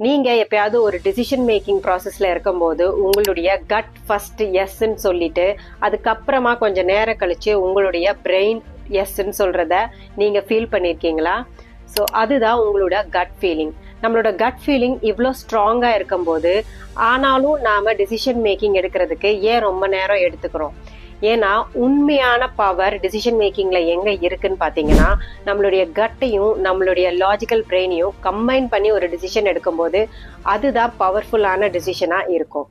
நீங்க எப்பயாவது ஒரு டிசிஷன் மேக்கிங் ப்ராசஸ்ல இருக்கும்போது உங்களுடைய கட் ஃபர்ஸ்ட் எஸ்ன்னு சொல்லிட்டு அதுக்கப்புறமா கொஞ்சம் நேரம் கழிச்சு உங்களுடைய பிரெயின் எஸ்ன்னு சொல்றத நீங்க ஃபீல் பண்ணிருக்கீங்களா? ஸோ அதுதான் உங்களோட கட் ஃபீலிங். நம்மளோட கட் ஃபீலிங் இவ்வளோ ஸ்ட்ராங்கா இருக்கும்போது ஆனாலும் நாம டிசிஷன் மேக்கிங் எடுக்கிறதுக்கு ஏன் ரொம்ப நேரம் எடுத்துக்கிறோம்? ஏன்னா உண்மையான பவர் டிசிஷன் மேக்கிங்ல எங்க இருக்குன்னு பாத்தீங்கன்னா, நம்மளுடைய கட்டையும் நம்மளுடைய லாஜிக்கல் பிரெயினையும் கம்பைன் பண்ணி ஒரு டிசிஷன் எடுக்கும்போது அதுதான் பவர்ஃபுல்லான டிசிஷனா இருக்கும்.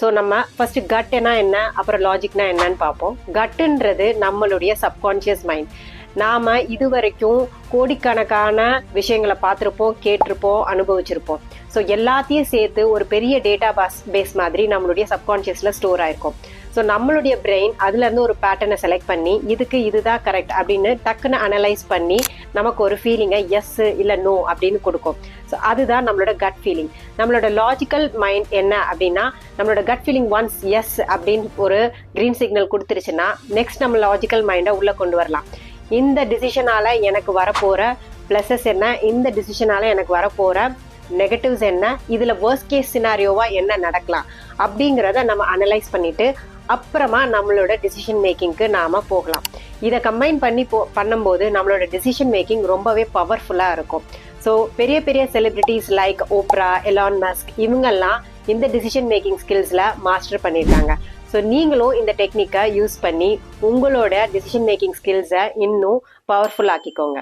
ஸோ நம்ம ஃபர்ஸ்ட் கட்னா என்ன, அப்புறம் லாஜிக்னா என்னன்னு பார்ப்போம். கட்டுன்றது நம்மளுடைய சப்கான்சியஸ் மைண்ட். நாம இது வரைக்கும் கோடிக்கணக்கான விஷயங்களை பார்த்துருப்போம், கேட்டிருப்போம், அனுபவிச்சிருப்போம். ஸோ எல்லாத்தையும் சேர்த்து ஒரு பெரிய டேட்டா பேஸ் மாதிரி நம்மளுடைய சப்கான்சியஸ்ல ஸ்டோர் ஆயிருக்கும். ஸோ நம்மளுடைய பிரெயின் அதுல இருந்து ஒரு பேட்டர்னை செலக்ட் பண்ணி இதுக்கு இதுதான் கரெக்ட் அப்படின்னு டக்குன்னு அனலைஸ் பண்ணி நமக்கு ஒரு ஃபீலிங்கை எஸ் இல்ல நோ அப்படின்னு கொடுக்கும். ஸோ அதுதான் நம்மளோட கட் ஃபீலிங். நம்மளோட லாஜிக்கல் மைண்ட் என்ன அப்படின்னா, நம்மளோட கட் ஃபீலிங் ஒன்ஸ் எஸ் அப்படின்னு ஒரு கிரீன் சிக்னல் கொடுத்துருச்சுன்னா நெக்ஸ்ட் நம்ம லாஜிக்கல் மைண்டை உள்ள கொண்டு வரலாம். இந்த டிசிஷனால எனக்கு வரப்போற பிளஸஸ் என்ன, இந்த டிசிஷனால எனக்கு வரப்போற நெகட்டிவ்ஸ் என்ன, இதுல வர்ஸ்ட் கேஸ் சினாரியோவா என்ன நடக்கலாம் அப்படிங்கிறத நம்ம அனலைஸ் பண்ணிட்டு அப்புறமா நம்மளோட டிசிஷன் மேக்கிங்க்கு நாம போகலாம். இதை கம்பைன் பண்ணி பண்ணும்போது நம்மளோட டிசிஷன் மேக்கிங் ரொம்பவே பவர்ஃபுல்லா இருக்கும். ஸோ பெரிய பெரிய celebrities like Opera, Elon Musk இவங்கெல்லாம் இந்த டிசிஷன் மேக்கிங் ஸ்கில்ஸ்ல மாஸ்டர் பண்ணியிருக்காங்க. ஸோ நீங்களும் இந்த டெக்னிக்கை யூஸ் பண்ணி உங்களோட டிசிஷன் மேக்கிங் ஸ்கில்ஸை இன்னும் பவர்ஃபுல் ஆக்கிக்கோங்க.